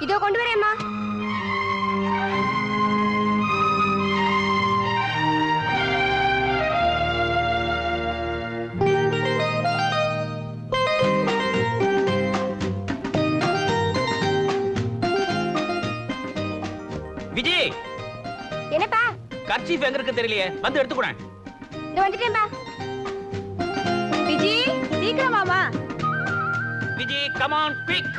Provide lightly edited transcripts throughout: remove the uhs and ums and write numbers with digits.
இதோ கொண்டு வரேம்மா. விஜய், என்னப்பா? கர்ச்சீஃப் எங்க இருக்கு தெரியலையே, வந்து எடுத்துக்கூட. இதோ வந்துட்டேன்பா. விஜி, சீக்கிரம் வாமா. Vijay, come on quick.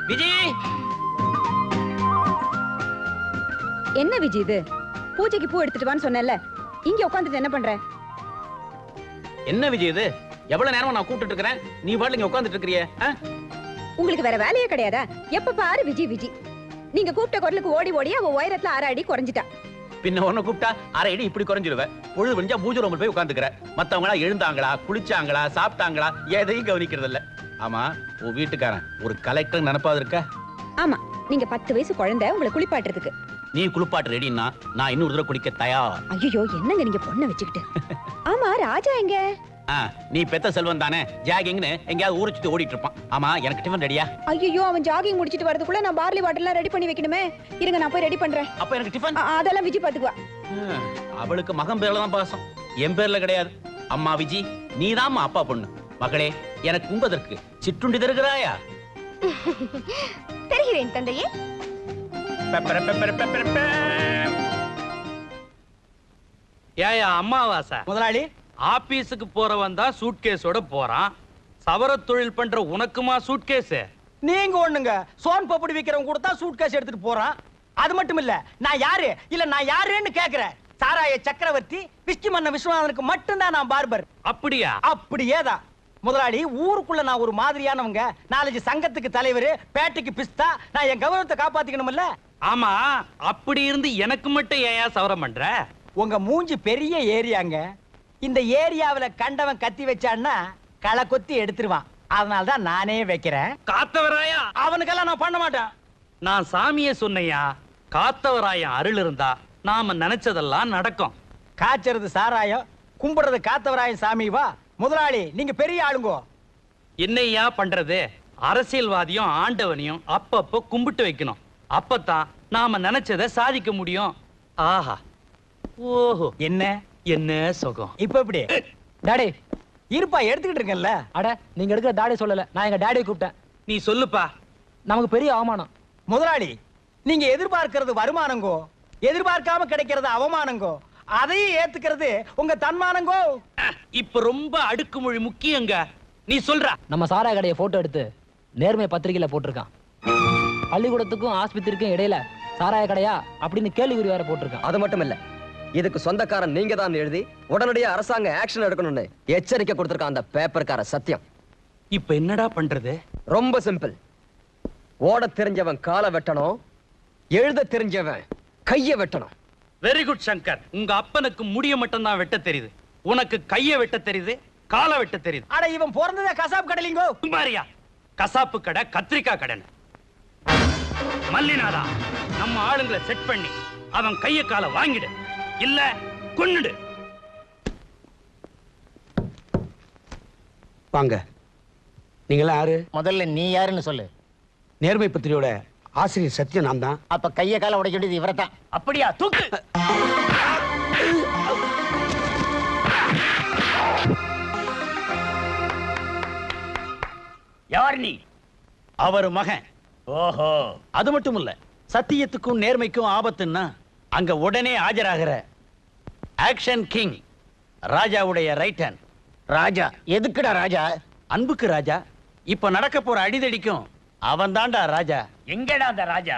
Vijay. என்ன விஜய் இது? பூஜைக்கு பூ எடுத்துட்டு வான்னு சொன்னேன்ல, இங்க உட்கார்ந்துட்டு என்ன பண்ற? என்ன விஜய் இது? எவ்வளவு நேரமா நான் கூப்பிட்டு இருக்கேன், நீ பாட்டுல இங்க உட்கார்ந்துட்டு இருக்கறியே? உங்களுக்கு வேற வேலையே கிடையாதா? எப்ப பாரு விஜய் விஜய். நீங்க கூப்பிட்ட குரலுக்கு ஓடி ஓடி அவ உயரத்துல 6 அடி குறைஞ்சிட்டா. பின்ன ஒண்ணு கூப்பிட்டா 1/2 அடி இப்படி குறைஞ்சிருவேன். பொழுது விடிஞ்சா பூஜை ரூம்ல போய் உட்கார்ந்துக்கிற. மத்தவங்களா எழுந்தாங்களா, குளிச்சாங்களா, சாப்பிட்டாங்களா, எதையும் கவனிக்கிறது இல்ல. ஆமா, உன் வீட்டுக்காரன் ஒரு கலெக்டர் நினைப்பாது இருக்க? ஆமா, நீங்க 10 வயசு குழந்தை, உங்களை குளிப்பாட்டுறதுக்கு. நீ குளிப்பாட்டு ரெடின்னா நான் இன்னொரு தடவை குளிக்க தயார். ஐயோ, என்னங்க நீங்க பொண்ணை வச்சுக்கிட்டு. ஆமா, ராஜா எங்க? நீ பெத்த செல்வம் தானே, ஜாகிங்னு எங்கயாவது ஊரை சுத்தி ஓடிட்டு இருப்பான். ஆமா, எனக்கு டிஃபன் ரெடியா? ஐயோ, அவன் ஜாகிங் முடிச்சிட்டு வரதுக்குள்ள நான் பார்லி வாட்டர்லாம் ரெடி பண்ணி வைக்கணுமே. இருங்க, நான் போய் ரெடி பண்றேன். அப்ப எனக்கு டிஃபன்? அதெல்லாம் விஜய் பாத்துக்குவா. அவளுக்கு மகன் பேர்ல தான் பாசம், என் பேர்ல கிடையாது. அம்மா விஜி, நீதான் அப்பா பொண்ணு. மகளே, எனக்கு உண்பதற்கு சிற்றுண்டி தருகிறாயா? தருகிறேன் தந்தையே. ஏயா அம்மாவாசை முதலாளி, ஆபீஸுக்கு போறவன் தான் சூட்கேஸோட போறான். சவர தொழில் பண்ற உனக்குமா சூட்கேஸ்? நீங்க ஒண்ணுங்க, சோன் பப்படி விக்கிறவங்க கூட தான் சூட்கேஸ் எடுத்துட்டு போறான். அது மட்டும் இல்ல, நான் யாரு இல்ல நான் யாருன்னு கேக்குறேன். சாராய சக்கரவர்த்தி விஸ்கி மன்ன விஸ்வநாதனுக்கு மட்டும்தான் நான் பார்பர். அப்படியா? அப்படியேதான் முதலாளி. ஊருக்குள்ள நான் ஒரு மாதிரியானவங்க, 4 சங்கத்துக்கு தலைவர், பேட்டைக்கு பிஸ்தா. நான் என் கௌரவத்தை காப்பாத்திக்கணும்ல. ஆமா, அப்படி இருந்து எனக்கு மட்டும் ஏயா சவரம் பண்ற? உங்க மூஞ்சி பெரிய ஏரியாங்க. இந்த ஏரியாவுல கண்டவன் கத்தி வச்சான்னா களை கொத்தி எடுத்துருவான். அதனாலதான் நானே வைக்கிறேன். காத்தவராயா? அவனுக்கெல்லாம் நான் பண்ண மாட்டேன். நான் சாமியே சொன்னையா, காத்தவராயன் அருள் இருந்தா நாம நினைச்சதெல்லாம் நடக்கும். காய்ச்சறது சாராயம், கும்பிடுறது காத்தவராயன் சாமி. வா முதலாளி, நீங்க பெரிய ஆளுங்கோ. என்னையா பண்றது? அரசியல்வாதியும் ஆண்டவனையும் அப்பப்போ கும்பிட்டு வைக்கணும். அப்பதான் நாம நினைச்சதை சாதிக்க முடியும். ஆஹா, ஓஹோ, என்ன என்ன சுகம். இப்ப எப்படி டாடி? இருப்பா, எடுத்துக்கிட்டு இருக்கேன்ல. அட, நீங்க எடுக்கிற டாடி சொல்லல, நான் எங்க டாடியை கூப்பிட்டேன். நீ சொல்லுப்பா. நமக்கு பெரிய அவமானம். முதலாளி, நீங்க எதிர்பார்க்கிறது வருமானங்கோ, எதிர்பார்க்காம கிடைக்கிறது அவமானங்கோ. அதையும் ஏத்துக்கிறது உங்க தன்மானங்கோ. இப்ப ரொம்ப அடுக்குமொழி முக்கியங்க. நீ சொல்ற. நம்ம சாராய கடையை போட்டோ எடுத்து நேர்மை பத்திரிகையில போட்டிருக்கான். பள்ளிக்கூடத்துக்கும் ஆஸ்பத்திரிக்கும் இடையில சாராய கடையா அப்படின்னு கேள்விக்குறி வேற போட்டிருக்கான். அது மட்டும் இல்ல, இதுக்கு சொந்தக்காரன் நீங்க தான் எழுதி உடனடியாக அரசாங்க ஆக்ஷன் எடுக்கணும்னு எச்சரிக்கை கொடுத்திருக்கான் அந்த பேப்பர்கார சத்தியம். இப்ப என்னடா பண்றது? ரொம்ப சிம்பிள். ஓட தெரிஞ்சவன் காலை வெட்டணும், எழுத தெரிஞ்சவன் கைய வெட்டணும். Very good Shankar. உங்க அப்பனுக்கு முடிய மட்டும் தான் வெட்ட தெரியுது, உனக்கு கைய வெட்ட தெரியுது, காலை வெட்ட தெரியுது. அட, இவன் பிறந்ததே கசாப் கடைலிங்கோ. குமாரியா, கசாப்பு கடை, கத்திரிக்காய் கடை. மல்லிநாதா, நம்ம ஆளுங்களை செட் பண்ணி அவன் கைய காலை வாங்கிடு, இல்ல கொன்னுடு. வாங்க. நீங்களா யாரு? முதல்ல நீ யாருன்னு சொல்லு. நேர்மை பத்திரிகையோட ஆசிரியர் சத்தியம் நான் தான். அப்ப கைய கால உடைக்க வேண்டியது இவரை தான். அப்படியா? தூக்கு. யார் நீ? அவர் மகன். ஓஹோ. அது மட்டும் இல்ல, சத்தியத்துக்கும் நேர்மைக்கும் ஆபத்துன்னா அங்க உடனே ஆஜராகிற ஆக்ஷன் கிங், ராஜாவுடைய ரைட் ஹேண்ட். ராஜா? எதுக்குடா ராஜா? அன்புக்கு ராஜா. இப்ப நடக்க போற அடிதடிக்கும் அவன் தான்டா ராஜா. எங்கடா அந்த ராஜா?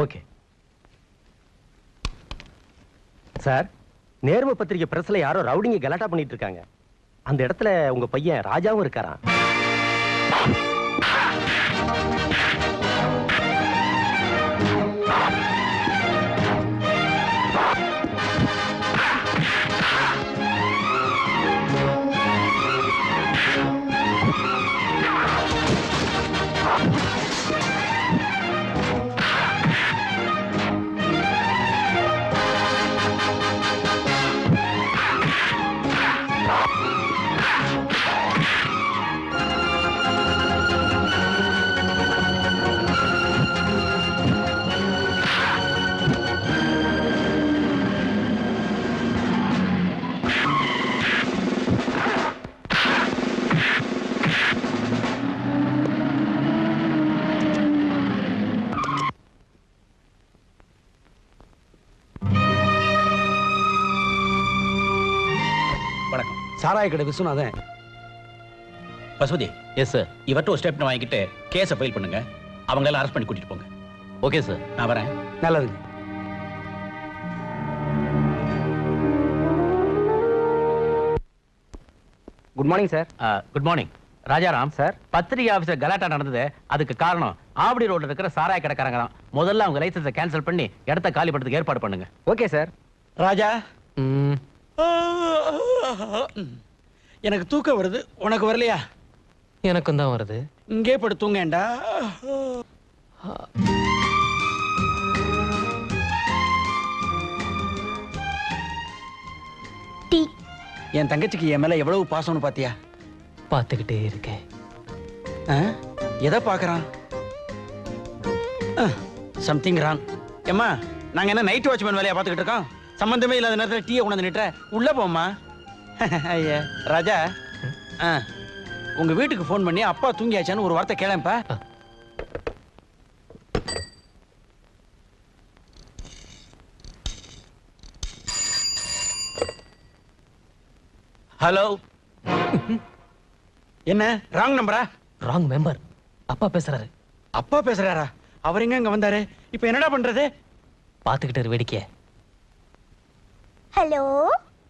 ஓகே சார், நேர்ம பத்திரிகை பிரஸ்ல யாரோ ரவுடிங்க கலாட்டா பண்ணிட்டு இருக்காங்க. அந்த இடத்துல உங்க பையன் ராஜாவும் இருக்காராம். சாராய கடை விஸ்வநாதன். பசுபதி. Yes sir. இவர்கிட்ட ஒரு ஸ்டெப்னு வாங்கிட்டு கேஸை ஃபைல் பண்ணுங்க. அவங்க எல்லாம் அரெஸ்ட் பண்ணி கூட்டிட்டு போங்க. ஓகே சார், நான் வரேன். நல்லதுங்க. Good morning sir. Good morning Rajaram sir. பத்திரிகை ஆபீசர் கலாட்டா நடந்தது. அதுக்கு காரணம் ஆவடி ரோட்ல இருக்கிற சாராய கடைக்காரங்க தான். முதல்ல அவங்க லைசன்ஸை கேன்சல் பண்ணி இடத்த காலி பண்றதுக்கு ஏற்பாடு பண்ணுங்க. Okay sir. ராஜா, எனக்கு தூக்கம் வருது. உனக்கு வரலையா? எனக்கும் தான் வருது. இங்கே படுத்துங்கடா. என் தங்கச்சிக்கு என் மேல எவ்வளவு பாசம்னு பாத்தியா? பார்த்துக்கிட்டே இருக்கேன். எதை பாக்குறான்? Something wrong. ஏம்மா, நாங்க என்ன நைட் வாட்ச்மேன் வேலையா பார்த்துக்கிட்டு இருக்கோம்? சம்பந்தமே இல்லாத நேரத்தில் டீயை கொண்டு நிட்ட உள்ள போம்மா. ஐயா ராஜா, உங்க வீட்டுக்கு போன் பண்ணி அப்பா தூங்கியாச்சான்னு ஒரு வார்த்தை கேளப்பா. ஹலோ. என்ன ராங் நம்பரா? Wrong member. அப்பா பேசுறாரு. அப்பா பேசுறாரா? அவர் எங்க இங்க வந்தாரு? இப்ப என்னடா பண்றது? பாத்துக்கிட்டு வேடிக்கை. ஹலோ,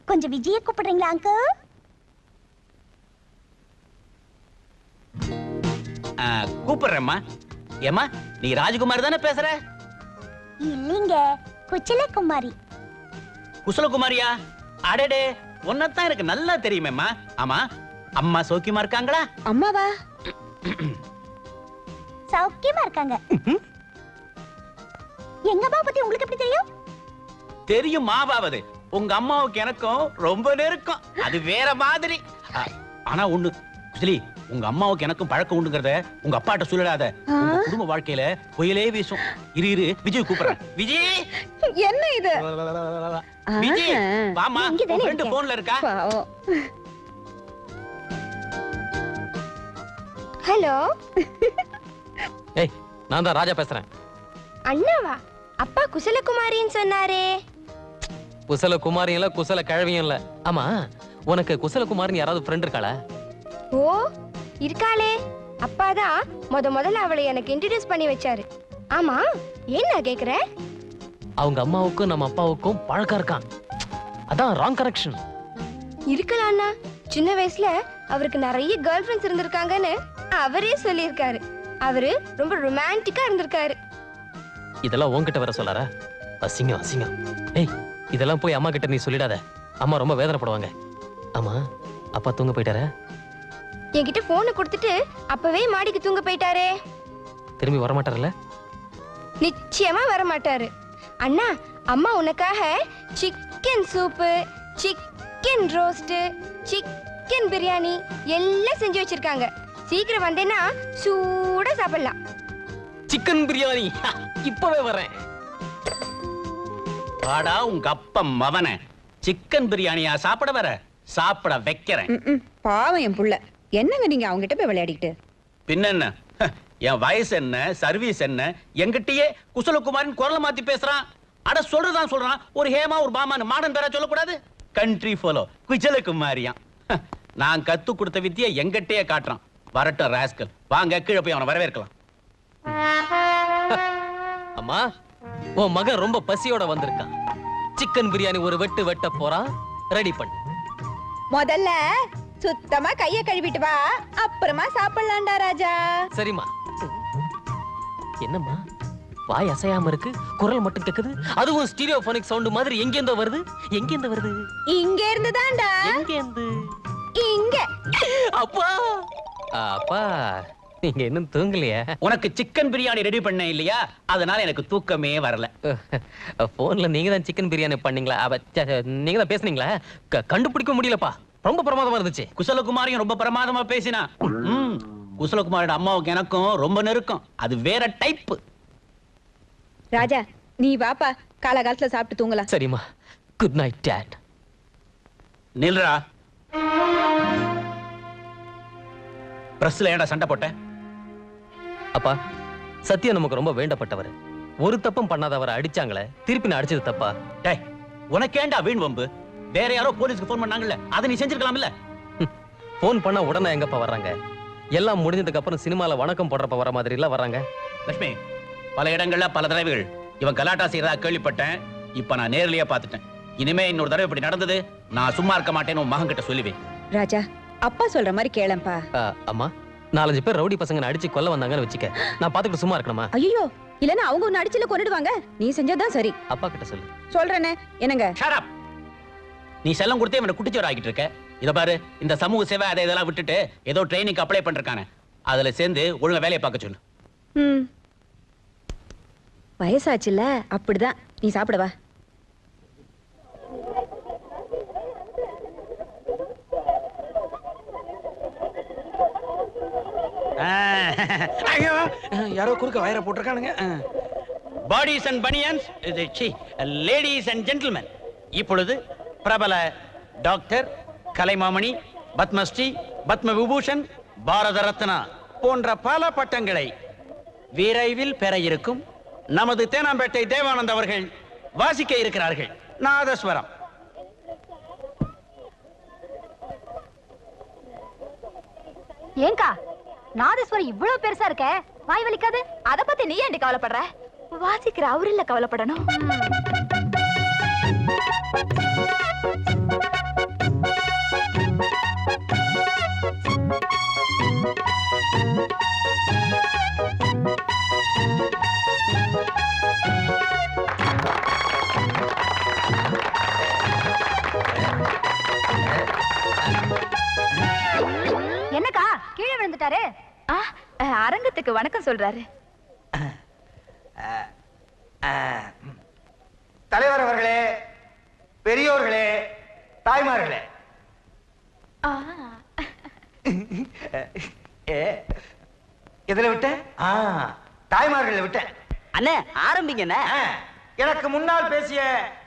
கொஞ்சம் விஜய கூப்பிடுறீங்களா அங்கிள்? கூப்பிடுறேம்மா. ஏம்மா, நீ ராஜகுமார் தானே பேசுற? இல்லீங்க, குச்சலகுமாரி. குசலகுமாரியா? அடடே, உன்னதான் எனக்கு நல்லா தெரியுமேம்மா. ஆமா, அம்மா சௌக்கியமா இருக்காங்களா? அம்மாவா? சௌக்கியமா இருக்காங்க. எங்க அம்மா பத்தி உங்களுக்கு எப்படி தெரியும்? தெரியும் மாவாவது. உங்க அம்மாவுக்கு எனக்கும் ரொம்ப நெருக்கம். அது வேற மாதிரி. ஆனா ஒண்ணு குசலி, உங்க அம்மாவுக்கு எனக்கும் பழக்கம் உண்டுங்கறத உங்க அப்பாட்ட சொல்லிடாத. உங்க குடும்ப வாழ்க்கையில புயலே வீசும். இரு விஜய் கூப்பிடுறேன். விஜய், என்ன இது? விஜய் வாமா. உன் ஃப்ரெண்ட் போன்ல இருக்கா? ஹலோ. ஏய், நான் தான் ராஜா பேசுறேன். அண்ணாவா? அப்பா குசலகுமாரின்னு சொன்னாரே. குசல குமாரியும் இல்ல, குசல கிழவியும் இல்ல. ஆமா, உனக்கு குசல குமாரின்னு யாராவது ஃப்ரெண்ட் இருக்காளா? ஓ, இருக்காளே. அப்பாதான் முதல்ல அவளை எனக்கு இன்ட்ரோடியூஸ் பண்ணி வச்சாரு. ஆமா, ஏன் நான் கேக்குறேன்? அவங்க அம்மாவுக்கும் நம்ம அப்பாவுக்கும் பழக்கம் இருக்கான். அதான் ராங் கரெக்ஷன். இருக்கலாம் அண்ணா. சின்ன வயசுல அவருக்கு நிறைய கேர்ள் ஃப்ரெண்ட்ஸ் இருந்திருக்காங்கன்னு அவரே சொல்லியிருக்காரு. அவரு ரொம்ப ரொமான்டிக்கா இருந்திருக்காரு. இதெல்லாம் உன்கிட்ட வர சொல்லாரா? அசிங்கம் அசிங்கம். ஏய், இதெல்லாம் போய் அம்மா கிட்ட நீ சொல்லிடாத. அம்மா ரொம்ப வேதனைப்படுவாங்க. ஆமா, அப்பா தூங்க போயிட்டாரா? என்கிட்ட போனை கொடுத்துட்டு அப்பவே மாடிக்கு தூங்க போயிட்டாரே. திரும்பி வரமாட்டார்ல? நிச்சயமா வர மாட்டாரு. அண்ணா, அம்மா உனக்காக chicken soup, chicken roast, chicken biryani எல்லாம் செஞ்சு வச்சிருக்காங்க. சீக்கிரம் வந்தேன்னா சூடா சாப்பிடலாம். சிக்கன் பிரியாணி இப்பவே வரேன். வாடா உங்க அப்பா மவன. சிக்கன் பிரியாணியா சாப்பிட வர? சாப்பிட வைக்கிறேன். பாவம் என் புள்ள. என்னங்க நீங்க அவங்க கிட்ட போய் விளையாடிட்டு? பின்ன என்ன, என் வயசு என்ன, சர்வீஸ் என்ன, எங்கிட்டயே குசலகுமாரின் குரலை மாத்தி பேசுறான். அட சொல்றதான் சொல்றான். ஒரு ஹேமா ஒரு பாமான்னு மாடன் பேரா சொல்லக்கூடாது. கண்ட்ரி ஃபாலோ குசலகுமாரியா. நான் கத்து கொடுத்த வித்தியை எங்கிட்டயே காட்டுறான். வரட்டும் ராஸ்கல். வாங்க கீழே போய் அவனை வரவேற்கலாம். அம்மா, உன் மகன் ரொம்ப பசியோட வந்திருக்கான். சிக்கன் பிரியாணி ஒரு வெட்டு வெட்ட போறான். ரெடி பண்ணு. முதல்ல சுத்தமா கைய கழுவிட்டு வா, அப்புறமா சாப்பிடலாம்டா ராஜா. சரிம்மா. என்னம்மா வாய் அசையாம இருக்கு, குரல் மட்டும் கேக்குது. அதுவும் ஸ்டீரியோபோனிக் சவுண்ட் மாதிரி. எங்கேந்தோ வருது. எங்கேந்து வருது? இங்க இருந்து தான்டா. எங்கேந்து? இங்க. அப்பா அப்பா, நீங்க இன்னும் தூங்கலையா? உனக்கு சிக்கன் பிரியாணி ரெடி பண்ண இல்லையா, அதனால எனக்கு தூக்கமே வரல. போன்ல நீங்க தான் சிக்கன் பிரியாணி பண்ணீங்களா? நீங்க தான் பேசுனீங்களா? கண்டுபிடிக்க முடியலப்பா. ரொம்ப பிரமாதமா இருந்துச்சு. குசலகுமாரியும் ரொம்ப பிரமாதமா பேசினா. குசலகுமாரோட அம்மாவுக்கு எனக்கும் ரொம்ப நெருக்கம். அது வேற டைப். ராஜா, நீ வாப்பா, காலகாலத்துல சாப்பிட்டு தூங்கலாம். சரிம்மா. Good night dot. நில்றா. பிரஸ்ல ஏன்டா சண்டை போட்ட? அப்பா, சத்யா நமக்கு ரொம்ப வேண்டப்பட்டவர். ஒரு தப்பும் பண்ணாதவரை அடிச்சாங்களே, திருப்பி நான் அடிச்சது தப்பா? டேய், உனக்கேண்டா வீண் வம்பு? வேற யாரோ போலீஸ்க்கு போன் பண்ணாங்கல்ல, அதை நீ செஞ்சிருக்கலாம்ல. போன் பண்ணா உடனே எங்கப்பா வர்றாங்க? எல்லாம் முடிஞ்சதுக்கு அப்புறம் சினிமால வணக்கம் போடுறப்ப வர மாதிரி எல்லாம் வர்றாங்க. லட்சுமி, பல இடங்கள்ல பல தடவைகள் இவன் கலாட்டா செய்யறதா கேள்விப்பட்டேன். இப்ப நான் நேர்லயே பார்த்துட்டேன். இனிமே இன்னொரு தடவை இப்படி நடந்தது நான் சும்மா இருக்க மாட்டேன்னு உன் மகன் கிட்ட சொல்லுவேன். ராஜா, அப்பா சொல்ற மாதிரி கேளம்பா. அம்மா, 4-5 பேர் ரவுடி பசங்க அடிச்சு கொல்ல வந்தாங்கன்னு வச்சுக்க, நான் பாத்துக்கிட்டு சும்மா இருக்கணுமா? ஐயோ, இல்லன்னா அவங்க ஒன்னு அடிச்சுல கொன்னுடுவாங்க. நீ செஞ்சதான் சரி. அப்பா கிட்ட சொல்லு. சொல்றேனே. என்னங்க? Shut up. நீ செல்லம் கொடுத்தே இவனை குட்டிச்சோர் ஆகிட்டு இருக்க. இத பாரு, இந்த சமூக சேவை அதை இதெல்லாம் விட்டுட்டு ஏதோ ட்ரைனிங் அப்ளை பண்றானே, அதுல சேர்ந்து ஒழுங்கா வேலையை பார்க்க சொல்லு. வயசாச்சுல, அப்படிதான். நீ சாப்பிடவா. ஐயோ, யாரோ குறுக்க வயரை போட்டிருக்கானுங்க. Bodies and banians, ladies and gentlemen, இப்பொழுது பிரபல டாக்டர், கலைமாமணி, பத்மஸ்ரீ, பத்ம விபூஷன், பாரத ரத்னா போன்ற பல பட்டங்களை விரைவில் பெற இருக்கும் நமது தேனாம்பேட்டை தேவானந்த் அவர்கள் வாசிக்க இருக்கிறார்கள். நாதஸ்வரம். ஏங்கா, நாதஸ்வரம் இவ்வளவு பெருசா இருக்க, வாய் வலிக்காது? அத பத்தி நீ ஏன்டி கவலைப்படுற? வாசிக்கிற அவரு இல்ல கவலைப்படணும். என்னக்கா கீழே விழுந்துட்டாரு? அரங்கத்துக்கு வணக்கம் சொல்றாரு. தலைவர் அவர்களே, பெரியோர்களே, தாய்மார்களே, எதுல விட்டேன்? தாய்மார்கள விட்டேன். அண்ணே ஆரம்பிங்க. எனக்கு முன்னால் பேசிய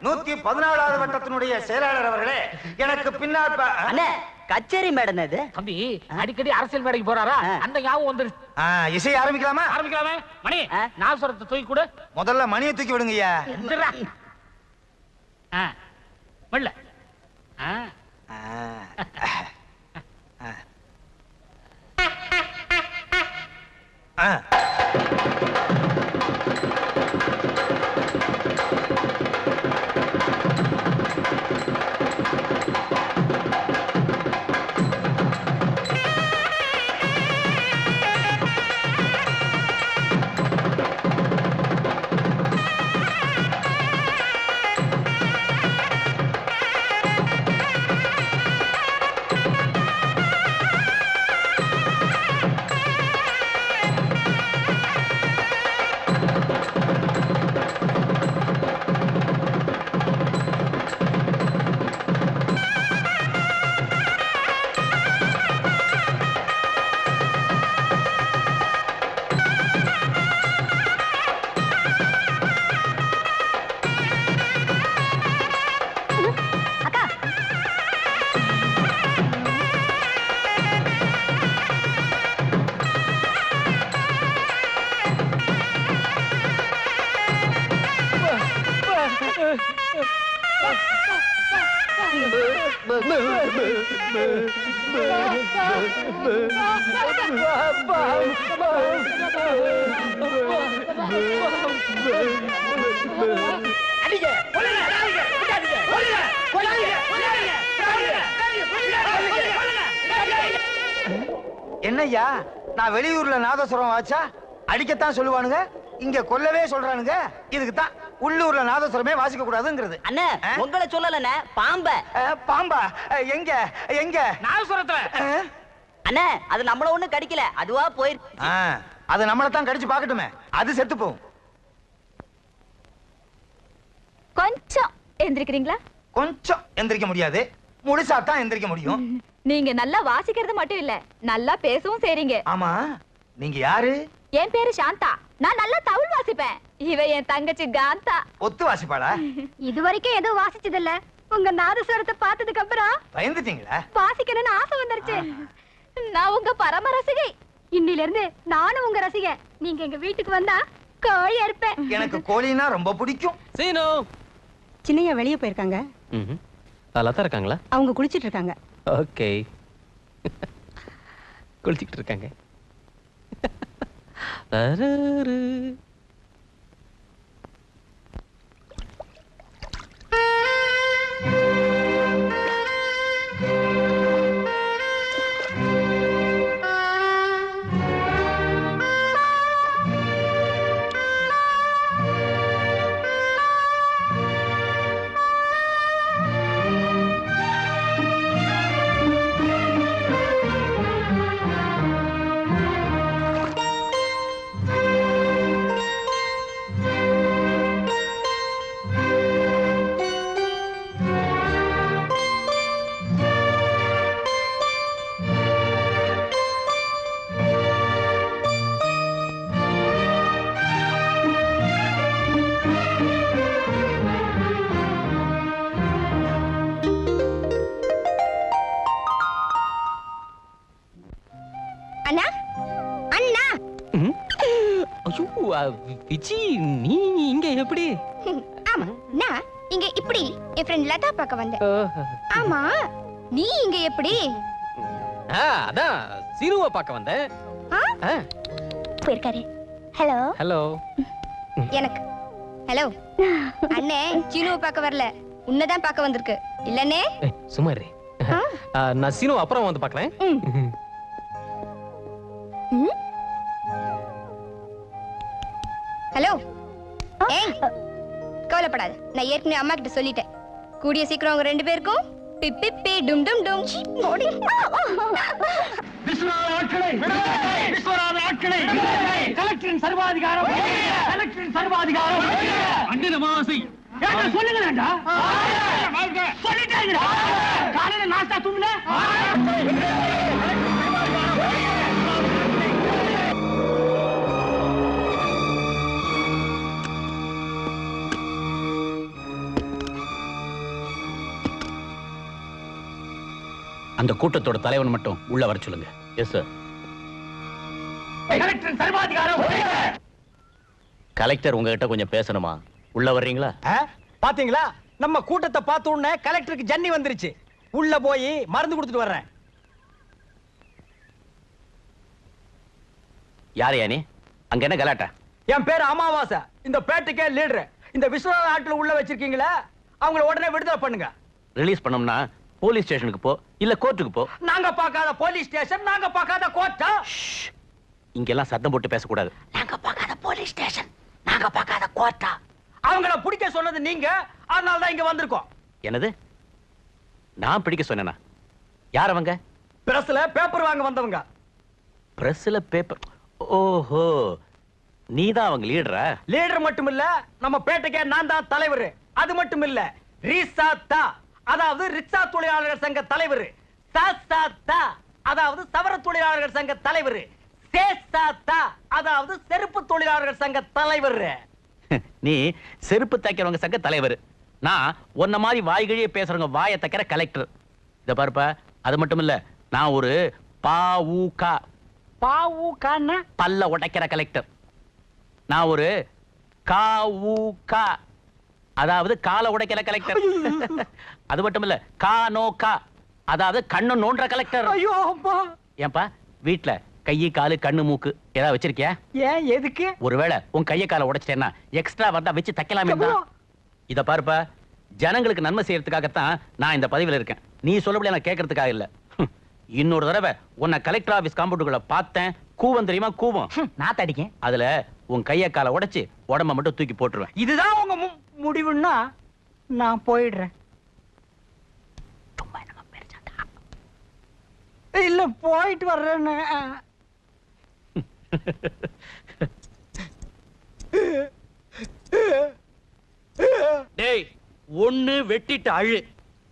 114வது வட்டத்தினுடைய செயலாளர் அவர்களே, எனக்கு பின்னால் அண்ணே கச்சேரி மேடம் இது. தம்பி அடிக்கடி அரசியல் மேடைக்கு போறாரா? அந்த ஞாபகம் வந்துருச்சு. இசை ஆரம்பிக்கலாமா? ஆரம்பிக்கலாமே. மணி, நாசுரத்தை தூக்கி கொடு. முதல்ல மணியை தூக்கி விடுங்க ஐயா. மெல்ல. என்னய்யா, நான் வெளியூர்ல நாதஸ்வரம் வாச்சா அடிக்கத்தான் சொல்லுவானுங்க, இங்க கொல்லவே சொல்றானுங்க. இதுக்கு தான் உள்ளூர்ல நாதஸ்வரமே வாசிக்க கூடாதுங்கிறது. அண்ணே உங்களை சொல்லலண்ணே, பாம்ப. பாம்பா? எங்க எங்க? நாதஸ்வரத்துல. அண்ணே அது நம்மள ஒண்ணு கடிக்கல, அதுவா போயிருக்கு. அது நம்மள தான் கடிச்சு பார்க்கட்டுமே, அது செத்து போகும். கொஞ்சம் எந்திரிக்கிறீங்களா? கொஞ்சம் எந்திரிக்க முடியாது, முழுசா தான் எந்திரிக்க முடியும். நீங்க நல்லா வாசிக்கிறது மட்டும் இல்ல, நல்லா பேசவும் செய்றீங்க. ஆமா, நீங்க யாரு? என் பேரு சாந்தா, நான் நல்லா தவுள் வாசிப்பேன். இவ என் தங்கச்சி காந்தா. ஒத்து வாசிப்பாளா? இது வரைக்கும் எதுவும் வாசிச்சது இல்ல. உங்க நாதஸ்வரத்தை பார்த்ததுக்கு அப்புறம் பயந்துட்டீங்களா? வாசிக்கணும்னு ஆசை வந்துருச்சு. நான் உங்க பரம ரசிகை. இன்னில இருந்து நானும் உங்க ரசிகை. நீங்க எங்க வீட்டுக்கு வந்தா கோழி அறுப்பேன். எனக்கு கோழினா ரொம்ப பிடிக்கும். சீனு. சின்னையா வெளியே போயிருக்காங்க. லதா இருக்காங்களா? அவங்க குளிச்சிட்டு இருக்காங்க. ஓகே. குளிச்சிட்டு இருக்காங்க. அண்ணா அண்ணா. ஐயோ விஜி, நீ இங்க எப்படி? ஆமா, நான் இங்க இப்படி என் ஃப்ரெண்ட் லதா பார்க்க வந்தேன். ஆமா, நீ இங்க எப்படி? அதான் சீனுவை பார்க்க வந்தேன். போயிருக்காரு. Hello hello. எனக்கு ஹலோ. அண்ணே சீனுவை பார்க்க வரல, உன்னதான் பார்க்க வந்திருக்கு. இல்லனே சும்மா இரு. நான் சீனு அப்புறம் வந்து பார்க்கறேன். ஹலோ. ஏய், கவலைப்படாத, நான் ஏற்கனவே அம்மா கிட்ட சொல்லிட்டேன். கூடிய சீக்கிரம் உங்க ரெண்டு பேருக்கும் பிப்பி பி டும் டும் டும் ஓடி. விஸ்வநாத ஆட்களை விஸ்வநாத ஆட்களை கலெக்டரின் சர்வாதிகாரம், கலெக்டரின் சர்வாதிகாரம். அண்ணன் அமாவாசை சொல்லுங்களேன்டா. சொல்லிட்டாங்கடா. காலையில நாஸ்தா தூங்கல. அந்த கூட்டத்தோட தலைவன் மட்டும் உள்ள வர சொல்லுங்க. Yes sir. கலெக்டரின் சர்வாதிகாரம். கலெக்டர் உங்ககிட்ட கொஞ்சம் பேசணுமா? உள்ள வர்றீங்களா? பாத்தீங்களா, நம்ம கூட்டத்தை பார்த்த உடனே கலெக்டருக்கு ஜன்னி வந்துருச்சு. உள்ள போய் மருந்து கொடுத்துட்டு வர்றேன். யார் யானி? அங்க என்ன கலாட்டா? என் பேரு அமாவாசை, இந்த பேட்டுக்கே லீடர். இந்த விஸ்வநாத ஆட்களை உள்ள வச்சிருக்கீங்களா, அவங்கள உடனே விடுதலை பண்ணுங்க. ரிலீஸ் பண்ணோம்னா போலீஸ் ஸ்டேஷனுக்கு போ, இல்ல கோர்ட்டுக்கு போ. நாங்க பார்க்காத போலீஸ் ஸ்டேஷன், நாங்க பார்க்காத கோர்ட்டா? இங்கெல்லாம் சத்தம் போட்டு பேசக்கூடாது. நாங்க பார்க்காத போலீஸ் ஸ்டேஷன், நாங்க பார்க்காத கோர்ட்டா? அவங்கள பிடிக்க சொன்னது நீங்க, அதனால தான் இங்க வந்திருக்கோம். என்னது? நான் பிடிக்க சொன்னேனா? யார் அவங்க? பிரஸ்ல பேப்பர் வாங்க வந்தவங்க. பிரஸ்ல பேப்பர்? ஓஹோ, நீதான் அவங்க லீடரா? லீடர் மட்டும் இல்ல, நம்ம பேட்டைக்கே நான் தான் தலைவர். அது மட்டும் இல்ல, ரீசாத்தா அதாவது ரிக்ஷா தொழிலாளர்கள் சங்க தலைவர், சாசாத்தா அதாவது சவர தொழிலாளர்கள் சங்க தலைவர், சேசாத்தா அதாவது செருப்பு தொழிலாளர்கள் சங்க தலைவர். நீ செருப்பு தைக்கிறவங்க சங்க தலைவர். நான் உன்ன மாதிரி வாய்கழியே பேசுறவங்க வாயை தைக்கிற கலெக்டர். இத பாருப்பா, அது மட்டும் இல்ல, நான் ஒரு பாவுகா. பாவுகான்னா பல்ல உடைக்கிற கலெக்டர். நான் ஒரு காவுகா. அதாவது கால உடைக்கிற கலெக்டர். அது மட்டும் இல்ல, கா நோ கா, அதாவது கண்ணு நோன்ற கலெக்டர். ஐயோ அம்மா. ஏன்பா வீட்ல கையை காலு கண்ணு மூக்கு ஏதாவது வச்சிருக்கியா? ஏன் எதுக்கு? ஒருவேளை உன் கையை காலை உடைச்சிட்டேன்னா எக்ஸ்ட்ரா வந்தா வச்சு தைக்கலாமே தான். இத பாருப்பா, ஜனங்களுக்கு நன்மை செய்யறதுக்காகத்தான் நான் இந்த பதவியில இருக்கேன். நீ சொல்லபடி நான் கேட்கறதுக்காக இல்ல. இன்னொரு தடவை உன்னை கலெக்டர் ஆபீஸ் காம்பவுண்டுக்குள்ள பார்த்தேன், கூவம் தெரியுமா? கூவம் நான் தடிக்கேன். அதுல உன் கையை காலை உடைச்சு உடம்ப மட்டும் தூக்கி போட்டுருவேன். இதுதான் உங்க முடிவுன்னா நான் போயிடுறேன். இல்ல போயிட்டு வர்றேன்னு. டேய், ஒண்ணு வெட்டிட்டு அழு,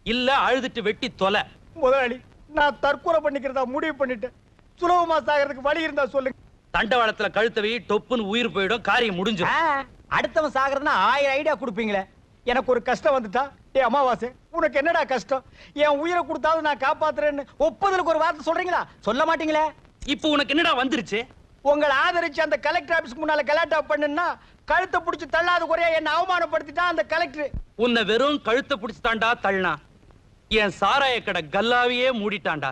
இல்ல அழுதுட்டு வெட்டி தொலை. முதலாளி, நான் தற்கொலை பண்ணிக்கிறதா முடிவு பண்ணிட்டேன். சுலபமா சாகிறதுக்கு வழி இருந்தா சொல்லுங்க. தண்டவாளத்துல கழுத்தவை டொப்புன்னு உயிர் போயிடும், காரியம் முடிஞ்சிடும். அடுத்தவன் சாகிறதுனா 1000 ஐடியா கொடுப்பீங்களே. எனக்கு ஒரு கஷ்டம் வந்துட்டா, ஏ அமாவாசை, உனக்கு என்னடா கஷ்டம்? என் உயிரை கொடுத்தாவது நான் காப்பாத்துறேன்னு ஒப்புதலுக்கு ஒரு வார்த்தை சொல்றீங்களா? சொல்ல மாட்டீங்களே. இப்போ உனக்கு என்னடா வந்துருச்சு? உங்களை ஆதரிச்சு அந்த கலெக்டர் ஆபீஸ்க்கு முன்னால கலாட்டா பண்ணுன்னா கழுத்தை பிடிச்சு தள்ளாத குறையா என்ன அவமானப்படுத்திட்டா அந்த கலெக்டர். உன்னை வெறும் கழுத்தை பிடிச்சு தாண்டா தள்ளினா, என் சாராய கடை கல்லாவையே மூடிட்டான்டா.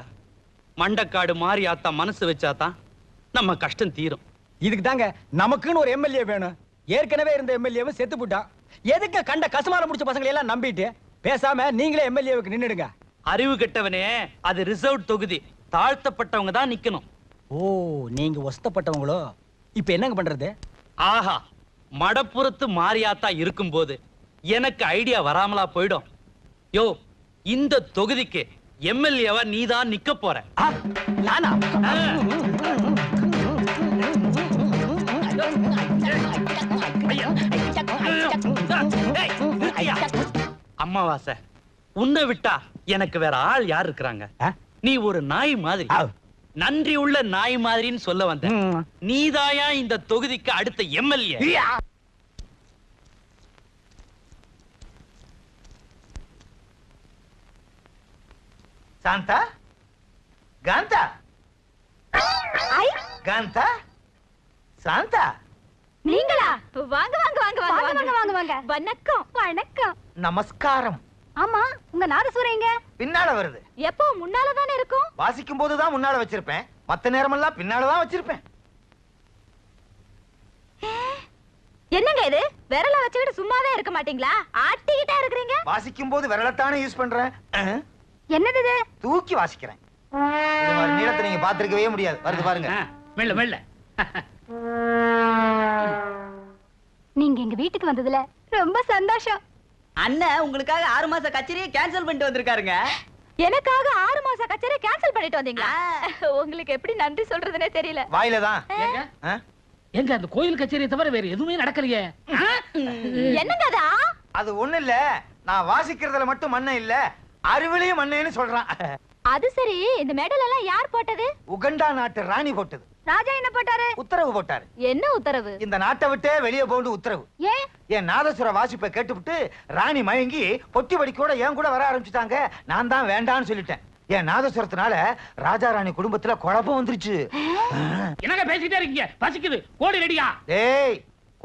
மண்டக்காடு மாறி ஆத்தா மனசு வச்சாதான் நம்ம கஷ்டம் தீரும். இதுக்கு தாங்க நமக்குன்னு ஒரு எம்எல்ஏ வேணும். ஏற்கனவே இருந்த எம்எல்ஏவும் செத்து போட்டான். எதுக்கு கண்ட கசமால முடிச்ச பசங்களை எல்லாம் நம்பிட்டு பேசாம நீங்களே எம்எல்ஏவுக்கு நின்னுடுங்க. அறிவு கெட்டவனே, அது ரிசர்வ் தொகுதி, தாழ்த்தப்பட்டவங்க தான் நிக்கணும். ஓ, நீங்க ஒஸ்தப்பட்டவங்களோ? இப்ப என்னங்க பண்றது? ஆஹா, மடப்புறத்து மாரியாத்தா இருக்கும்போது எனக்கு ஐடியா வராமலா போயிடும். யோ, இந்த தொகுதிக்கு எம்எல்ஏவா நீதான் நிக்க போற. நானா? அம்மாவாசை, உன்னை விட்டா எனக்கு வேற ஆள் யார் இருக்கிறாங்க? நீ ஒரு நாய் மாதிரி, நன்றி உள்ள நாய் மாதிரின்னு சொல்ல வந்த. நீதாயா இந்த தொகுதிக்கு அடுத்த எம்எல்ஏ. சாந்தா, காந்தா, காந்தா, சாந்தா, நீங்களா? வாங்க வாங்க வாங்க வாங்க வாங்க வாங்க வாங்க. வணக்கம் வணக்கம். நமஸ்காரம். ஆமா, உங்க நாதசுரம் எங்க? பின்னால வருது. எப்போ முன்னால தானே இருக்கும்? வாசிக்கும் போதுதான் முன்னால வச்சிருப்பேன், மத்த நேரமெல்லாம் பின்னாலதான் வச்சிருப்பேன். என்னங்க இது? விரல வச்சுக்கிட்டு சும்மாவே இருக்க மாட்டீங்களா? ஆட்டிக்கிட்டே இருக்கீங்க. வாசிக்கும் போது விரலத்தானே யூஸ் பண்றேன். என்னது இது? தூக்கி வாசிக்கிறேன். இது மாதிரி நீளத்தை நீங்க பாத்துருக்கவே முடியாது. வருது பாருங்க. மெல்ல மெல்ல. நீங்க எங்க வீட்டுக்கு வந்ததுல ரொம்ப சந்தோஷம். அண்ணன் உங்களுக்காக 6 மாச கச்சேரியை கேன்சல் பண்ணிட்டு வந்திருக்காருங்க. எனக்காக 6 மாச கச்சேரியை கேன்சல் பண்ணிட்டு வந்தீங்களா? உங்களுக்கு எப்படி நன்றி சொல்றதுனே தெரியல. வாயில தான். எங்க அந்த கோயில் கச்சேரியை தவிர வேற எதுவுமே நடக்கலையே. என்னங்க அதா? அது ஒண்ணு இல்ல, நான் வாசிக்கிறதுல மட்டும் மண்ணே இல்ல, அறிவிலையும் மண்ணேன்னு சொல்றான். அது சரி, இந்த மெடல் எல்லாம் யார் போட்டது? உகண்டா நாட்டு ராணி போட்டது. ராஜா என்ன போட்டாரு? உத்தரவு போட்டாரு. என்ன உத்தரவு? இந்த நாட்டை விட்டே வெளியே போண்டு உத்தரவு. ஏன்? என் நாதசுர வாசிப்பை கேட்டுவிட்டு ராணி மயங்கி பொட்டி வடிக்கூட என் கூட வர ஆரம்பிச்சுட்டாங்க. நான் தான் வேண்டான்னு சொல்லிட்டேன். என் நாதசுரத்தினால ராஜா ராணி குடும்பத்துல குழப்பம் வந்துருச்சு. என்னங்க பேசிட்டே இருக்கீங்க? பசிக்குது. கோழி ரெடியா? டேய்,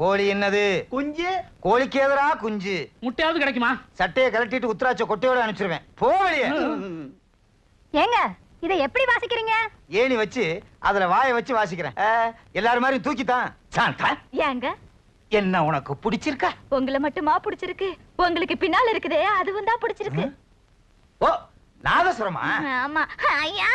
கோழி என்னது? குஞ்சு. கோழிக்கு எதிரா குஞ்சு. முட்டையாவது கிடைக்குமா? சட்டையை கலட்டிட்டு உத்தராட்ச கொட்டையோட அனுப்பிச்சிருவேன். போ வெளியே. ஏங்க, இதை எப்படி வாசிக்கிறீங்க? ஏணி வச்சு அதுல வாயை வச்சு வாசிக்கிறேன். எல்லாரும் மாதிரி தூக்கித்தான். சாந்தா, ஏங்க என்ன உனக்கு பிடிச்சிருக்கா? உங்களை மட்டுமா பிடிச்சிருக்கு? உங்களுக்கு பின்னால இருக்குதே அதுவும் தான் பிடிச்சிருக்கு. ஓ, நாதசுரமா? ஆமா. ஐயா,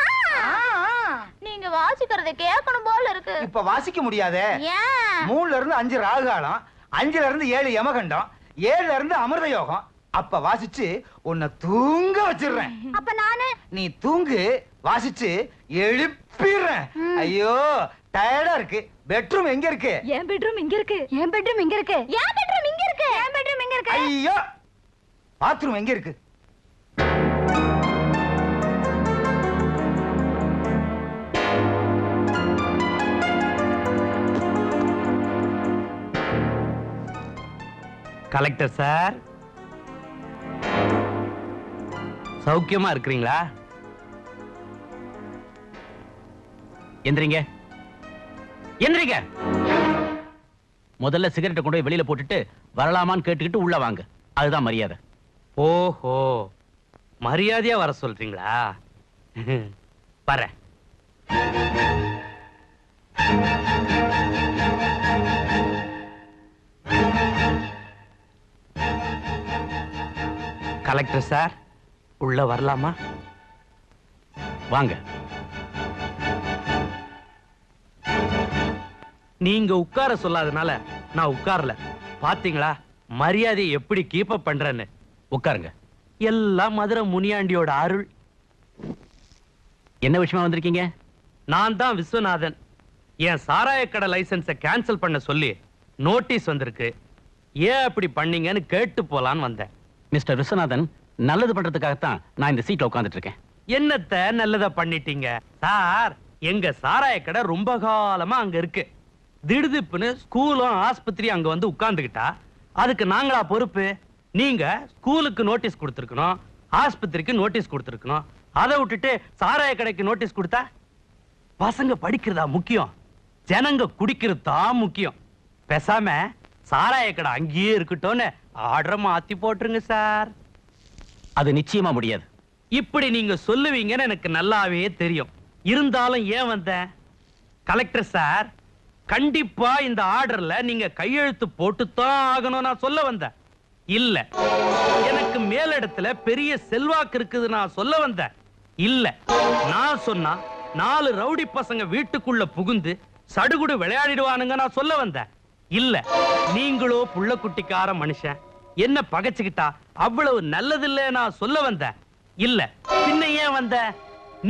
நீங்க வாசிக்கிறத கேட்கணும் போல இருக்கு. இப்ப வாசிக்க முடியாதே. ஏன்? 3ல இருந்து 5 ராகுகாலம், 5ல இருந்து 7 யமகண்டம், 7ல இருந்து அமிர்த யோகம். அப்ப வாசிச்சு உன்னை தூங்க வச்சிடுறேன். அப்ப நானு? நீ தூங்கு, வாசிச்சு எழுப்பிடுறேன். ஐயோ, டயர்டா இருக்கு. பெட்ரூம் எங்க இருக்கு? என் பெட்ரூம் இங்க இருக்கு. என் பெட்ரூம் இங்க இருக்கு. என் பெட்ரூம் இங்க இருக்கு. என் பெட்ரூம் இங்க இருக்கு. ஐயோ, பாத்ரூம் எங்க இருக்கு? கலெக்டர் சார், சௌக்கியமா இருக்கிறீங்களா? எந்திரிங்க, எந்திரிங்க. முதல்ல சிகரெட்டை கொண்டு போய் வெளியில போட்டுட்டு வரலாமான்னு கேட்டுக்கிட்டு உள்ள வாங்க. அதுதான் மரியாதை. ஓஹோ, மரியாதையா வர சொல்றீங்களா? வரேன். கலெக்டர் சார், உள்ள வரலாமா? வாங்க. நீங்க உட்கார சொல்லாதனால நான் உட்காரல. பாத்தீங்களா மரியாதையை எப்படி கீப் அப் பண்றேன்னு? உட்காருங்க. எல்லாம் மதுரை முனியாண்டியோட அருள். என்ன விஷயமா வந்திருக்கீங்க? நான் தான் விஸ்வநாதன். என் சாராய கடை லைசன்ஸை கேன்சல் பண்ண சொல்லி நோட்டீஸ் வந்திருக்கு. ஏன் அப்படி பண்ணீங்கன்னு கேட்டு போலான்னு வந்தேன். மிஸ்டர் விஸ்வநாதன், நல்லது பண்றதுக்காகத்தான் நான் இந்த சீட்ல உட்கார்ந்துட்டு இருக்கேன். என்னத்த நல்லதா பண்ணிட்டீங்க சார்? எங்க சாராய கடை ரொம்ப காலமா அங்க இருக்கு. திடுதிப்புன்னு ஸ்கூலும் ஆஸ்பத்திரி அங்க வந்து உட்கார்ந்துகிட்டா அதுக்கு நாங்களா பொறுப்பு? நீங்க ஸ்கூலுக்கு நோட்டீஸ் கொடுத்திருக்கணும், ஆஸ்பத்திரிக்கு நோட்டீஸ் கொடுத்திருக்கணும். அதை விட்டுட்டு சாராய கடைக்கு நோட்டீஸ் கொடுத்தா பசங்க படிக்கிறதா முக்கியம், ஜனங்க குடிக்கிறதா முக்கியம். பேசாம சாராய கடை அங்கேயே இருக்கட்டும்னு ஆர்டர் மாத்தி போட்டுருங்க சார். அது நிச்சயமா முடியாது. இப்படி நீங்க சொல்லுவீங்கன்னு எனக்கு நல்லாவே தெரியும். இருந்தாலும் ஏன் வந்தேன்? கலெக்டர் சார், கண்டிப்பா இந்த ஆர்டர்ல நீங்க கையெழுத்து போட்டுத்தான் ஆகணும் நான் சொல்ல வந்தேன். இல்ல, எனக்கு மேலிடத்துல பெரிய செல்வாக்கு இருக்குது நான் சொல்ல வந்தேன். இல்ல, நான் சொன்னா 4 ரவுடி பசங்க வீட்டுக்குள்ள புகுந்து சடுகுடு விளையாடிடுவானுங்க நான் சொல்ல வந்தேன். இல்ல, நீங்களோ புள்ள குட்டிக்கார மனுஷன், என்ன பகைச்சுக்கிட்டா அவ்வளவு நல்லதில்லை நான் சொல்ல வந்தேன். இல்ல, பின்ன ஏன் வந்த?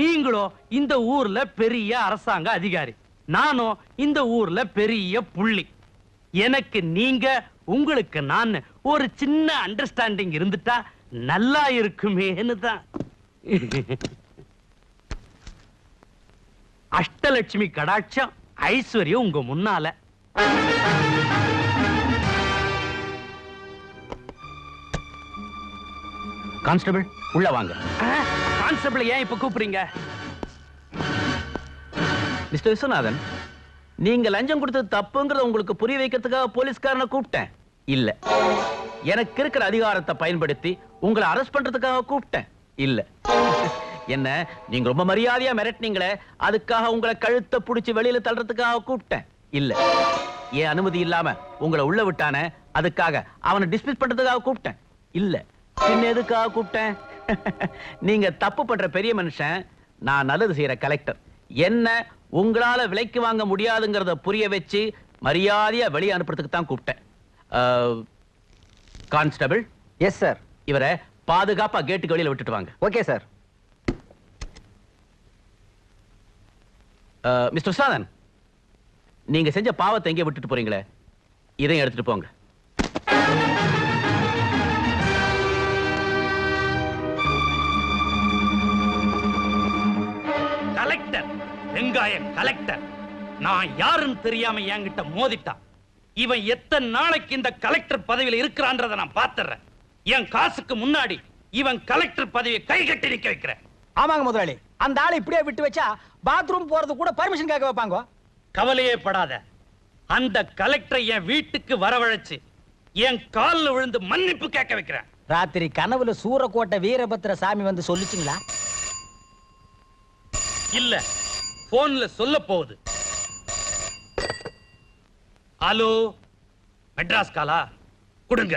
நீங்களோ இந்த ஊர்ல பெரிய அரசாங்க அதிகாரி, நானும் இந்த ஊர்ல பெரிய புள்ளி. எனக்கு நீங்க, உங்களுக்கு நான் ஒரு சின்ன அண்டர்ஸ்டாண்டிங் இருந்துட்டா நல்லா இருக்குமேன்னு தான். அஷ்டலட்சுமி கடாட்சம் ஐஸ்வர்யம் உங்க முன்னால. கான்ஸ்டபிள், உள்ள வாங்க. கான்ஸ்டபிள் ஏன் இப்ப கூப்பிடுறீங்க? மிஸ்டர் விஸ்வநாதன், நீங்க லஞ்சம் கொடுத்தது தப்புங்கிறத உங்களுக்கு புரிய வைக்கிறதுக்காக போலீஸ்காரனை கூப்பிட்டேன். இல்ல, எனக்கு இருக்கிற அதிகாரத்தை பயன்படுத்தி உங்களை அரெஸ்ட் பண்றதுக்காக கூப்பிட்டேன். இல்ல, என்ன நீங்க ரொம்ப மரியாதையா மிரட்டினீங்களே, அதுக்காக உங்களை கழுத்தை புடிச்சு வெளியில தள்ளுறதுக்காக கூப்பிட்டேன். இல்ல, என் அனுமதி இல்லாம உங்களை உள்ள விட்டானே, அதுக்காக அவனை டிஸ்மிஸ் பண்றதுக்காக கூப்பிட்டேன். இல்ல, பின்ன எதுக்காக கூப்பிட்டேன்? நீங்க தப்பு பண்ற பெரிய மனுஷன், நான் நல்லது செய்யற கலெக்டர். என்ன உங்களால விலைக்கு வாங்க முடியாதுங்கிறத புரிய வச்சு மரியாதையா வெளியே அனுப்புறதுக்கு தான் கூப்பிட்டேன். கான்ஸ்டபிள். Yes sir. இவரை பாதுகாப்பா கேட்டுக்கு வெளியில விட்டுட்டு வாங்க. Okay sir. மிஸ்டர் விஸ்வநாதன், நீங்க செஞ்ச பாவத்தை எங்கே விட்டுட்டு போறீங்களே, இதையும் எடுத்துட்டு போங்க. கலெக்டர், வெங்காய கலெக்டர், நான் யாருன்னு தெரியாம என்கிட்ட மோதிட்டான். இவன் எத்தனை நாளைக்கு இந்த கலெக்டர் பதவியில் இருக்கிறான்றத நான் பாத்துறேன். என் காசுக்கு முன்னாடி இவன் கலெக்டர் பதவியை கை கட்டி நிக்க வைக்கிறேன். ஆமாங்க முதலாளி, அந்த ஆளை இப்படியே விட்டு வச்சா பாத்ரூம் போறது கூட பர்மிஷன் கேட்க வைப்பாங்க. கவலையே படாத, அந்த கலெக்டரை என் வீட்டுக்கு வரவழைச்சு என் காலில் விழுந்து மன்னிப்பு கேட்க வைக்கிறேன். ராத்திரி கனவுல சூரக்கோட்டை வீரபத்ர சாமி வந்து சொல்லிச்சுங்களா? இல்ல, போன்ல சொல்ல போகுது. ஹலோ, மெட்ராஸ் காலா கொடுங்க.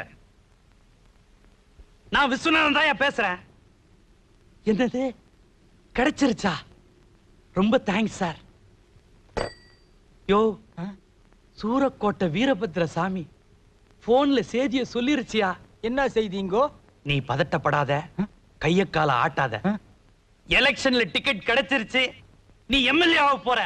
நான் விஸ்வநாதன் தான் பேசுறேன். என்னது, கிடைச்சிருச்சா? ரொம்ப தேங்க்ஸ் சார். யோ, சூரக்கோட்டை வீரபத்ர சாமி போன்ல செய்தியை சொல்லிருச்சியா? என்ன செய்திங்கோ? நீ பதட்டப்படாத, கைய கால ஆட்டாத. எலெக்ஷன்ல டிக்கெட் கிடைச்சிருச்சு, நீ எம்எல்ஏ ஆக போற.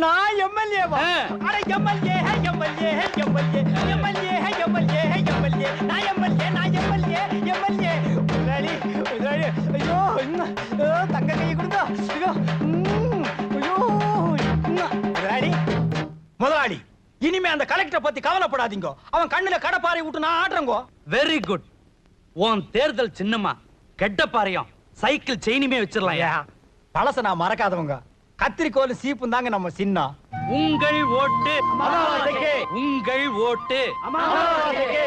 நான் எம்எல்ஏவா? அட எம்எல்ஏ ஹே, எம்எல்ஏ ஹே, எம்எல்ஏ, எம்எல்ஏ ஹே, எம்எல்ஏ ஹே, எம்எல்ஏ, நான் எம்எல்ஏ, நான் எம்எல்ஏ, எம்எல்ஏ. முதலாளி, முதலாளி, ஐயோ, தங்க கை கொடுங்க. ஐயோ, ஐயோ, முதலாளி, முதலாளி, இனிமே அந்த கலெக்டரை பத்தி கவலைப்படாதீங்க. அவன் கண்ணுல கடப்பாறை விட்டு நான் ஆடுறேங்கோ. Very good. உன் தேர்தல் சின்னமா கெட்டப்பாறையும் சைக்கிள் செயினுமே வச்சிடலாம். பழச நான் மறக்காதவங்க. கத்திரிக்கோல் சீப்பும் தாங்க நம்ம சின்னம். உங்கள் ஓட்டு, உங்கள் ஓட்டு அமாவாசைக்கு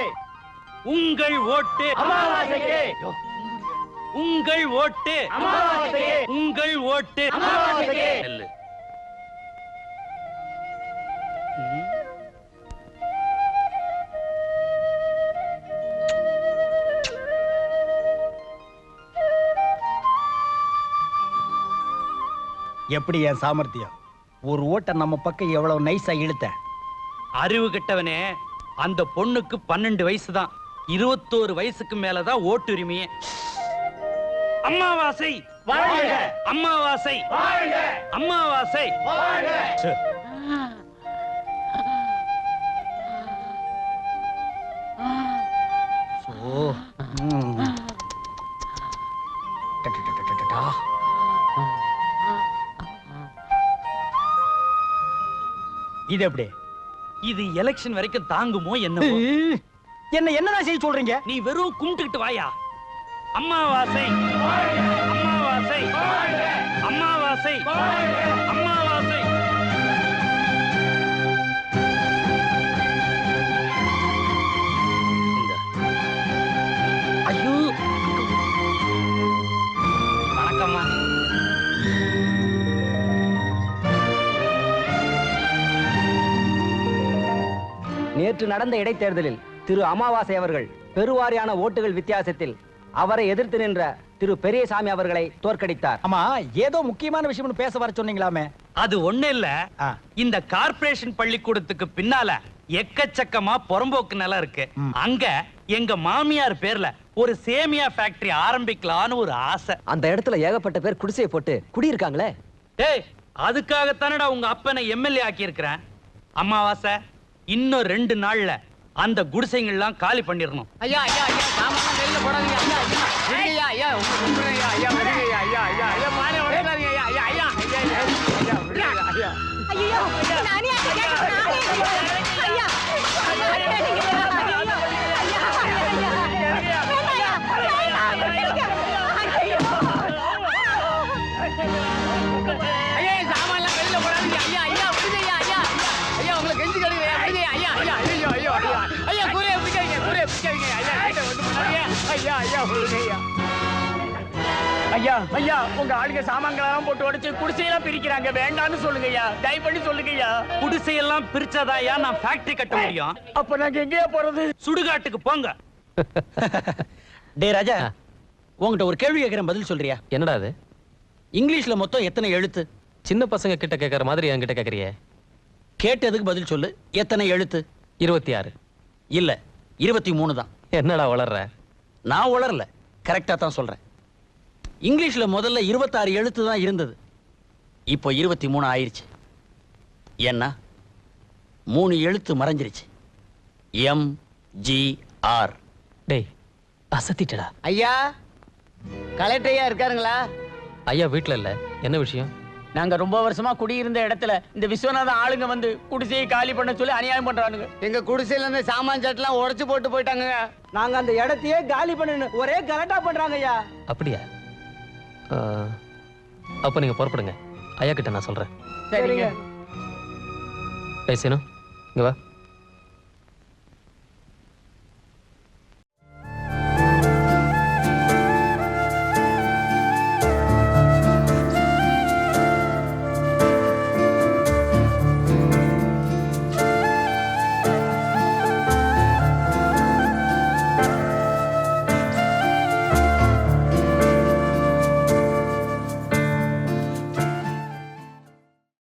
உங்கள் ஓட்டு அமாவாசைக்கு உங்கள் ஓட்டு அமாவாசைக்கு உங்கள் ஓட்டு அமாவாசைக்கு நெல்லு. எப்படி என் சாமர்த்தியம் ஒரு ஓட்டை நம்ம பக்கம் எவ்வளவு நைஸா இழுத்த. அறிவு கெட்டவனே, அந்த பொண்ணுக்கு 12 வயசு தான். 21 வயசுக்கு மேலதான் ஓட்டுரிமையே. அமாவாசை வாழ்க அமாவாசை வாழ்க அமாவாசை வாழ்க ச்சே. ஓ இது எப்படி? இது எலெக்ஷன் வரைக்கும் தாங்குமோ என்னமோ? என்னதான் செய்ய சொல்றீங்க? நீ வெறும் கும்பிட்டுக்கிட்டு வாயா. அமாவாசை அமாவாசை அமாவாசை அமாவாசை. ஐயோ வணக்கம்மா. நேற்று நடந்த இடைத்தேர்தலில் திரு அமாவாசை அவர்கள் பெருவாரியான ஓட்டுகள் வித்தியாசத்தில் அவரை எதிர்த்து நின்ற திரு பெரியசாமி அவர்களை தோற்கடித்தார். ஆமா, ஏதோ முக்கியமான விஷயம் பேச வர சொன்னீங்களாமே. அது ஒண்ணு இல்ல, இந்த கார்ப்பரேஷன் பள்ளிக்கூடத்துக்கு பின்னால எக்கச்சக்கமா புறம்போக்கு நிலம் இருக்கு. அங்க எங்க மாமியார் பேர்ல ஒரு சேமியா ஃபேக்டரி ஆரம்பிக்கலான்னு ஒரு ஆசை. அந்த இடத்துல ஏகப்பட்ட பேர் குடிசையை போட்டு குடியிருக்காங்களே. டேய், அதுக்காகத்தானடா உங்க அப்பனை எம்எல்ஏ ஆக்கி இருக்கிறேன். அமாவாசை, இன்னும் 2 நாள்ல அந்த குடிசைங்கள்லாம் காலி பண்ணிடணும். ஐயா ஐயா ஐயா சாமான் வெளியில போடாதீங்க. ஐயா ஐயா ஐயா ஐயா ஐயா ஐயா ஐயா ஐயா மாலை வளர்க்காதீங்க. ஐயா ஐயா ஐயா ஐயா ஐயா ஐயா ஐயோ நானே ஐயா ஐயா சாமான்லாம் வெளியில போடாதீங்க. ஐயா ஐயா விடுங்க. ஐயா ஐயா ஐயா உங்களை கெஞ்சி கேளுங்க. விடுங்க. ஐயா ஐயா ஐயோ ஐயோ ஐயா ஐயா கூரையை பிடிக்காதீங்க. கூரையை பிடிக்காதீங்க. ஐயா கிட்ட வந்து பண்ணாதீங்க. ஐயா ஐயா விடுங்க. ஐயா ஐயா ஐயா உங்க ஆளுங்க சாமான்களெல்லாம் போட்டு உடைச்சு குடிசையெல்லாம் பிரிக்கிறாங்க. வேண்டாம்னு சொல்லுங்க ஐயா. தயவு பண்ணி சொல்லுங்க ஐயா. குடிசையெல்லாம் பிரிச்சாதாயா நான் ஃபேக்டரி கட்ட முடியும். அப்ப நாங்க எங்கேயா போறது? சுடுகாட்டுக்கு போங்க. டே ராஜா, உங்ககிட்ட ஒரு கேள்வி கேட்கிறேன், பதில் சொல்றியா? என்னடா அது? இங்கிலீஷ்ல மொத்தம் எத்தனை எழுத்து? சின்ன பசங்க கிட்ட கேட்கற மாதிரி என்கிட்ட கேட்கறியே. கேட்டதுக்கு பதில் சொல்லு. எத்தனை எழுத்து? 26. இல்ல, 23 தான். என்னடா வளர்ற? நான் உளரல, கரெக்டா தான் சொல்றேன். இங்கிலீஷ்ல முதல்ல 26 எழுத்து தான் இருந்தது. இப்போ 23 ஆயிருச்சு. ஏன்னா 3 எழுத்து மறைஞ்சிருச்சு. MGR. டேய், அசத்திட்டடா. ஐயா கலெக்டர் ஐயா இருக்காருங்களா? ஐயா வீட்ல இல்ல. என்ன விஷயம்? நாங்க ரொம்ப வருஷமா குடியிருந்த இடத்துல இந்த விஸ்வநாதன் ஆளுங்க வந்து குடிசையை காலி பண்ண சொல்லி அநியாயம் பண்றானுங்க. எங்க குடிசையில இருந்து சாமான் சட்டெல்லாம் உடைச்சு போட்டு போயிட்டாங்க. நாங்க அந்த இடத்தையே காலி பண்ணணும் ஒரே கலட்டா பண்றாங்க ஐயா. அப்படியா? அப்ப நீங்க புறப்படுங்க. ஐயா கிட்ட நான் சொல்றேன். சரிங்க. டேய் சீனு, இங்க வா.